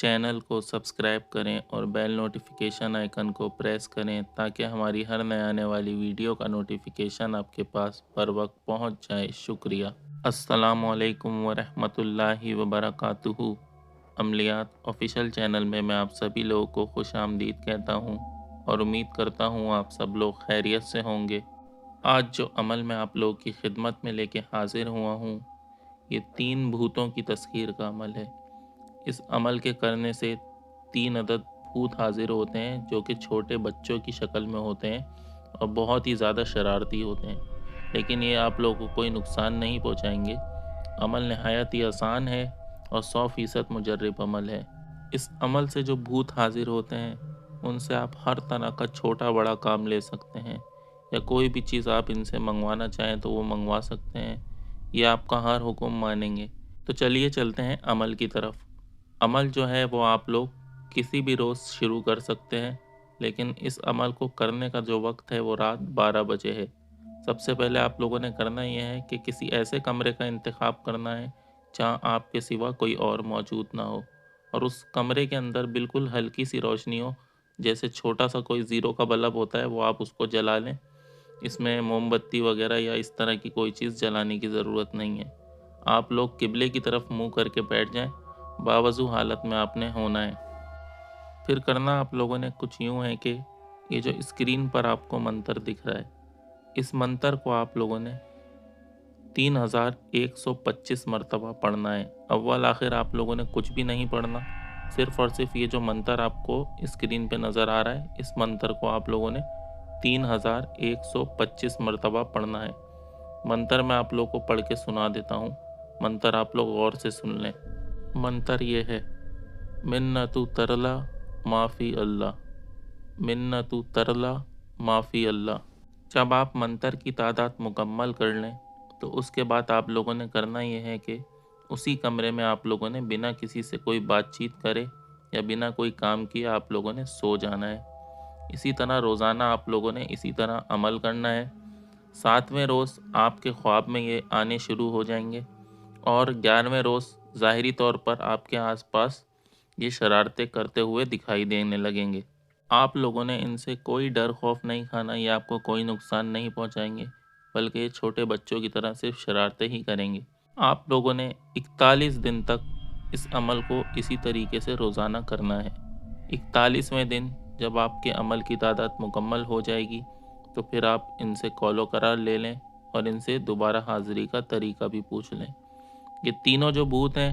Channel को subscribe करें और बेल नोटिफिकेशन आइकन को प्रेस करें ताकि हमारी हर नए आने वाली वीडियो का नोटिफिकेशन आपके पास बर वक्त पहुँच जाए। शुक्रिया। अस्सलामु अलैकुम वरहमतुल्लाहि वबरकातुहू। अमलियात ऑफिशियल चैनल में मैं आप सभी लोगों को खुश आमदीद कहता हूँ और उम्मीद करता हूँ आप सब लोग खैरियत से होंगे। आज जो अमल मैं आप लोगों की खिदमत में लेके हाजिर हुआ हूँ, ये 3 भूतों की तस्खीर का अमल है। इस अमल के करने से 3 अदद भूत हाजिर होते हैं जो कि छोटे बच्चों की शक्ल में होते हैं और बहुत ही ज़्यादा शरारती होते हैं, लेकिन ये आप लोगों को कोई नुकसान नहीं पहुंचाएंगे। अमल नहायत ही आसान है और 100% मुजर्रब अमल है। इस अमल से जो भूत हाजिर होते हैं उनसे आप हर तरह का छोटा बड़ा काम ले सकते हैं, या कोई भी चीज़ आप इनसे मंगवाना चाहें तो वो मंगवा सकते हैं। ये आपका हर हुक्म मानेंगे। तो चलिए चलते हैं अमल की तरफ। अमल जो है वो आप लोग किसी भी रोज़ शुरू कर सकते हैं, लेकिन इस अमल को करने का जो वक्त है वो रात 12 बजे है। सबसे पहले आप लोगों ने करना यह है कि किसी ऐसे कमरे का इंतखाब करना है जहाँ आपके सिवा कोई और मौजूद ना हो, और उस कमरे के अंदर बिल्कुल हल्की सी रोशनी हो, जैसे छोटा सा कोई ज़ीरो का बल्ब होता है वो आप उसको जला लें। इसमें मोमबत्ती वगैरह या इस तरह की कोई चीज़ जलाने की ज़रूरत नहीं है। आप लोग किबले की तरफ मुंह करके बैठ जाएं। बावज़ू हालत में आपने होना है। फिर करना आप लोगों ने कुछ यूँ है कि ये जो स्क्रीन पर आपको मंत्र दिख रहा है, इस मंत्र को आप लोगों ने 3125 मरतबा पढ़ना है। अव्वल आखिर आप लोगों ने कुछ भी नहीं पढ़ना, सिर्फ़ और सिर्फ ये जो मंत्र आपको स्क्रीन पे नज़र आ रहा है, इस मंत्र को आप लोगों ने 3125 मरतबा पढ़ना है। मंत्र मैं आप लोगों को पढ़ के सुना देता हूँ। मंत्र आप लोग गौर से सुन लें। मंत्र ये है, मिन्नतु तरला माफ़ी अल्लाह, मिन्नतु तरला माफ़ी अल्लाह। जब आप मंत्र की तादाद मुकम्मल कर लें तो उसके बाद आप लोगों ने करना ये है कि उसी कमरे में आप लोगों ने बिना किसी से कोई बातचीत करे या बिना कोई काम किए आप लोगों ने सो जाना है। इसी तरह रोज़ाना आप लोगों ने इसी तरह अमल करना है। 7वें रोज़ आपके ख्वाब में ये आने शुरू हो जाएंगे और 11वें रोज़ ज़ाहिरी तौर पर आपके आसपास ये शरारतें करते हुए दिखाई देने लगेंगे। आप लोगों ने इनसे कोई डर खौफ नहीं खाना, ये आपको कोई नुकसान नहीं पहुंचाएंगे, बल्कि ये छोटे बच्चों की तरह सिर्फ शरारतें ही करेंगे। आप लोगों ने 41 दिन तक इस अमल को इसी तरीके से रोज़ाना करना है। 41वें दिन जब आपके अमल की तादाद मुकम्मल हो जाएगी तो फिर आप इनसे कॉलो करार ले लें और इनसे दोबारा हाज़िरी का तरीका भी पूछ लें। ये तीनों जो भूत हैं,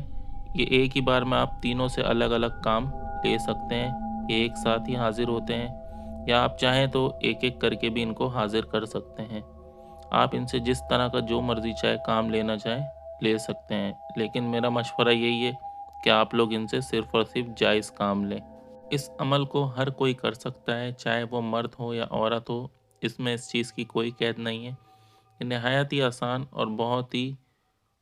ये एक ही बार में आप तीनों से अलग अलग काम ले सकते हैं। ये एक साथ ही हाजिर होते हैं, या आप चाहें तो एक एक करके भी इनको हाजिर कर सकते हैं। आप इनसे जिस तरह का जो मर्ज़ी चाहे काम लेना चाहें ले सकते हैं, लेकिन मेरा मशवरा यही है कि आप लोग इनसे सिर्फ़ और सिर्फ जायज़ काम लें। इस अमल को हर कोई कर सकता है, चाहे वो मर्द हो या औरत हो। इसमें इस चीज़ की कोई कैद नहीं है। ये नहायत ही आसान और बहुत ही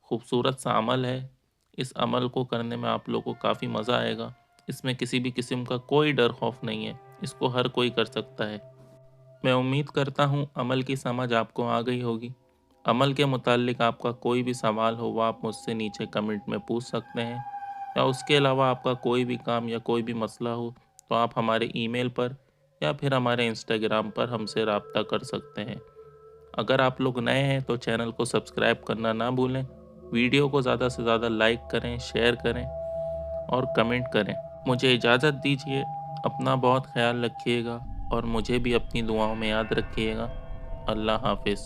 खूबसूरत सा अमल है। इस अमल को करने में आप लोगों को काफ़ी मज़ा आएगा। इसमें किसी भी किस्म का कोई डर खौफ नहीं है। इसको हर कोई कर सकता है। मैं उम्मीद करता हूँ अमल की समझ आपको आ गई होगी। अमल के मुताल्लिक आपका कोई भी सवाल हो वो आप मुझसे नीचे कमेंट में पूछ सकते हैं, या उसके अलावा आपका कोई भी काम या कोई भी मसला हो तो आप हमारे ईमेल पर या फिर हमारे इंस्टाग्राम पर हमसे रब्ता कर सकते हैं। अगर आप लोग नए हैं तो चैनल को सब्सक्राइब करना ना भूलें। वीडियो को ज़्यादा से ज़्यादा लाइक करें, शेयर करें और कमेंट करें। मुझे इजाज़त दीजिए। अपना बहुत ख्याल रखिएगा और मुझे भी अपनी दुआओं में याद रखिएगा। अल्लाह हाफ़िज़।